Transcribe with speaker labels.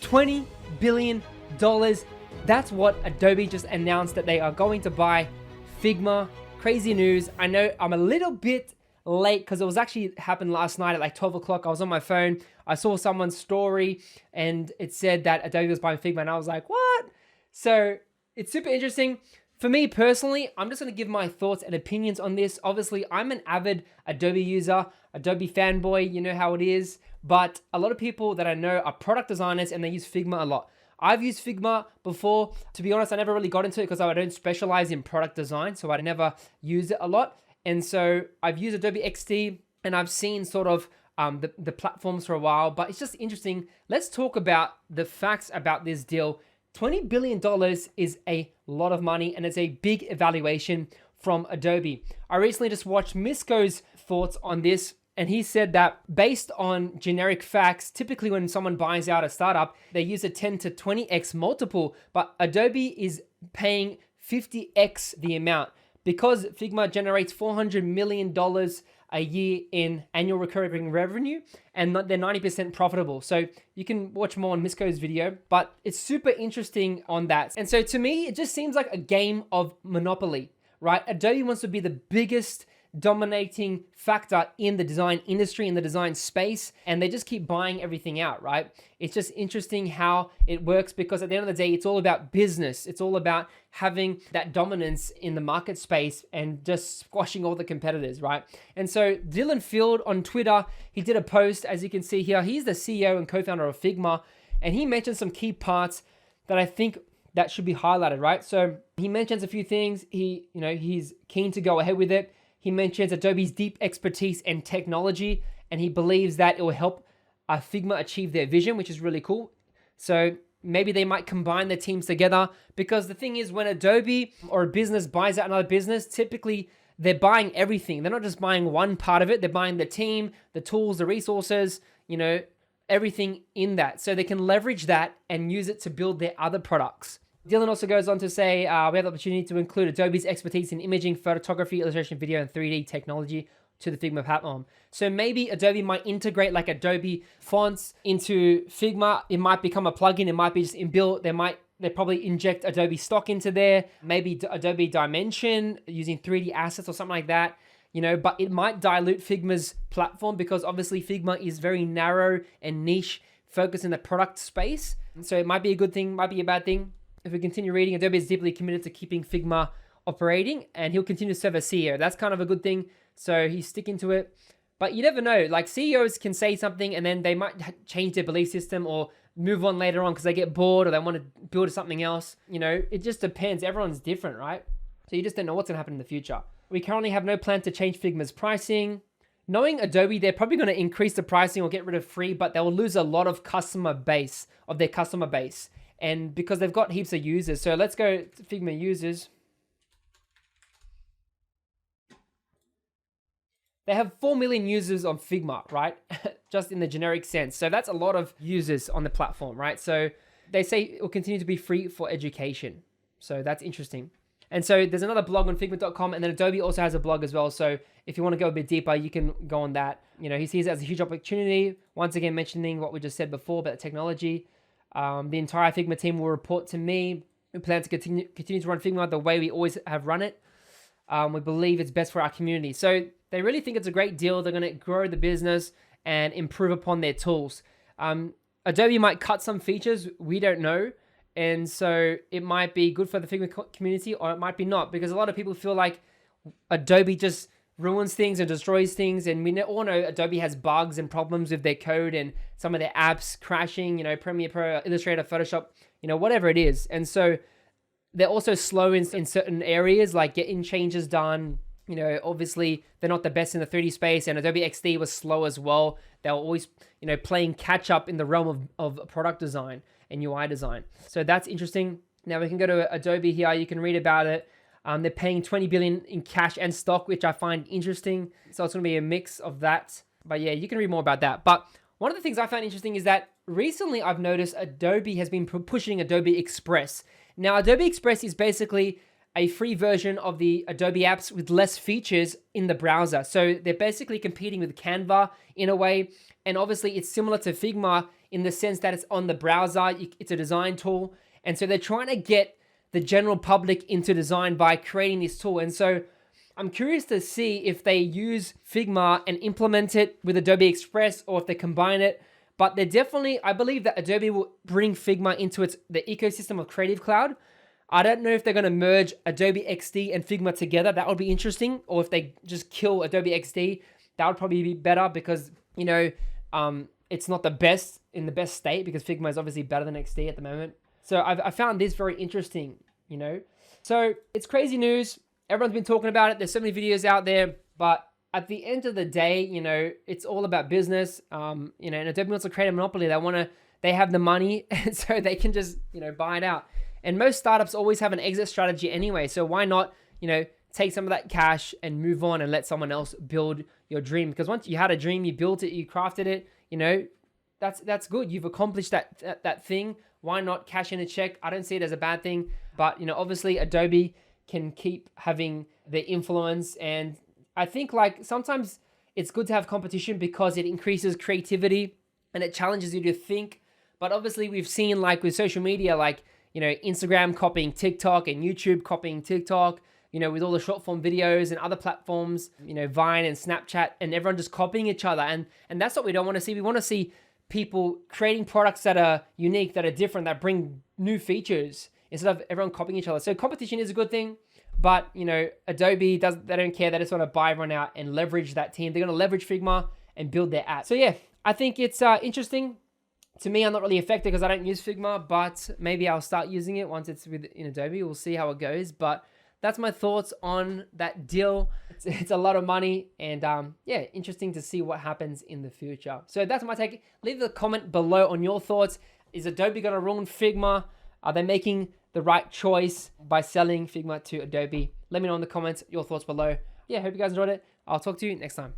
Speaker 1: $20 billion. That's what Adobe just announced, that they are going to buy Figma. Crazy news. I know I'm a little bit late because it was actually happened last night at like 12 o'clock. I was on my phone. I saw someone's story and it said that Adobe was buying Figma and I was like, what? So it's super interesting. For me personally, I'm just going to give my thoughts and opinions on this. Obviously, I'm an avid Adobe user, Adobe fanboy, you know how it is. But a lot of people that I know are product designers and they use Figma a lot. I've used Figma before. To be honest, I never really got into it because I don't specialize in product design, so I never use it a lot. And so I've used Adobe XD and I've seen sort of the platforms for a while, but it's just interesting. Let's talk about the facts about this deal. $20 billion is a lot of money and it's a big evaluation from Adobe. I recently just watched Misko's thoughts on this, and he said that based on generic facts, typically when someone buys out a startup, they use a 10 to 20x multiple, but Adobe is paying 50x the amount because Figma generates $400 million a year in annual recurring revenue, and they're 90% profitable. So you can watch more on Misko's video, but it's super interesting on that. And so to me, it just seems like a game of Monopoly, right? Adobe wants to be the biggest dominating factor in the design industry, in the design space, and they just keep buying everything out, right? It's just interesting how it works because at the end of the day, it's all about business. It's all about having that dominance in the market space and just squashing all the competitors, right? And so Dylan Field on Twitter, he did a post, as you can see here. He's the CEO and co-founder of Figma, and he mentioned some key parts that I think that should be highlighted, right? So he mentions a few things. He's keen to go ahead with it. He mentions Adobe's deep expertise and technology, and he believes that it will help Figma achieve their vision, which is really cool. So maybe they might combine their teams together, because the thing is, when Adobe or a business buys out another business, typically they're buying everything. They're not just buying one part of it. They're buying the team, the tools, the resources, everything in that. So they can leverage that and use it to build their other products. Dylan also goes on to say, we have the opportunity to include Adobe's expertise in imaging, photography, illustration, video, and 3D technology to the Figma platform. So maybe Adobe might integrate like Adobe fonts into Figma. It might become a plugin. It might be just inbuilt. They probably inject Adobe stock into there. Maybe Adobe Dimension using 3D assets or something like that. But it might dilute Figma's platform because obviously Figma is very narrow and niche, focused in the product space. So it might be a good thing, might be a bad thing. If we continue reading, Adobe is deeply committed to keeping Figma operating, and he'll continue to serve as CEO. That's kind of a good thing. So he's sticking to it. But you never know. Like, CEOs can say something and then they might change their belief system or move on later on because they get bored or they want to build something else. It just depends. Everyone's different, right? So you just don't know what's going to happen in the future. We currently have no plan to change Figma's pricing. Knowing Adobe, they're probably going to increase the pricing or get rid of free, but they will lose a lot of their customer base. And because they've got heaps of users. So let's go to Figma users. They have 4 million users on Figma, right? Just in the generic sense. So that's a lot of users on the platform, right? So they say it will continue to be free for education. So that's interesting. And so there's another blog on Figma.com, and then Adobe also has a blog as well. So if you want to go a bit deeper, you can go on that. He sees it as a huge opportunity. Once again, mentioning what we just said before about the technology. The entire Figma team will report to me. We plan to continue to run Figma the way we always have run it. We believe it's best for our community. So they really think it's a great deal. They're going to grow the business and improve upon their tools. Adobe might cut some features. We don't know. And so it might be good for the Figma community, or it might be not, because a lot of people feel like Adobe just ruins things and destroys things. And we all know Adobe has bugs and problems with their code and some of their apps crashing, Premiere Pro, Illustrator, Photoshop, whatever it is. And so they're also slow in certain areas, like getting changes done. Obviously they're not the best in the 3D space, and Adobe XD was slow as well. They were always, playing catch up in the realm of product design and UI design. So that's interesting. Now we can go to Adobe here. You can read about it. They're paying $20 billion in cash and stock, which I find interesting. So it's going to be a mix of that. But yeah, you can read more about that. But one of the things I found interesting is that recently I've noticed Adobe has been pushing Adobe Express. Now, Adobe Express is basically a free version of the Adobe apps with less features in the browser. So they're basically competing with Canva in a way. And obviously it's similar to Figma in the sense that it's on the browser. It's a design tool. And so they're trying to get the general public into design by creating this tool. And so I'm curious to see if they use Figma and implement it with Adobe Express, or if they combine it. But they're definitely, I believe that Adobe will bring Figma into the ecosystem of Creative Cloud. I don't know if they're going to merge Adobe XD and Figma together. That would be interesting. Or if they just kill Adobe XD, that would probably be better, because, it's not the best in the best state, because Figma is obviously better than XD at the moment. So I found this very interesting, So it's crazy news. Everyone's been talking about it. There's so many videos out there, but at the end of the day, it's all about business. And Adobe wants to create a monopoly. They have the money, and so they can just, buy it out. And most startups always have an exit strategy anyway. So why not, take some of that cash and move on and let someone else build your dream? Because once you had a dream, you built it, you crafted it, that's good. You've accomplished that thing. Why not cash in a check? I don't see it as a bad thing. But, obviously Adobe can keep having the influence. And I think sometimes it's good to have competition because it increases creativity and it challenges you to think. But obviously we've seen with social media, Instagram copying TikTok and YouTube copying TikTok, with all the short form videos and other platforms, Vine and Snapchat, and everyone just copying each other. And that's what we don't want to see. We want to see people creating products that are unique, that are different, that bring new features instead of everyone copying each other. So competition is a good thing, but Adobe they don't care. They just want to buy everyone out and leverage that team. They're going to leverage Figma and build their app. So yeah, I think it's interesting. To me, I'm not really affected because I don't use Figma, but maybe I'll start using it once it's in Adobe. We'll see how it goes. But that's my thoughts on that deal. It's a lot of money, and interesting to see what happens in the future. So that's my take. Leave a comment below on your thoughts. Is Adobe going to ruin Figma? Are they making the right choice by selling Figma to Adobe? Let me know in the comments your thoughts below. Yeah, hope you guys enjoyed it. I'll talk to you next time.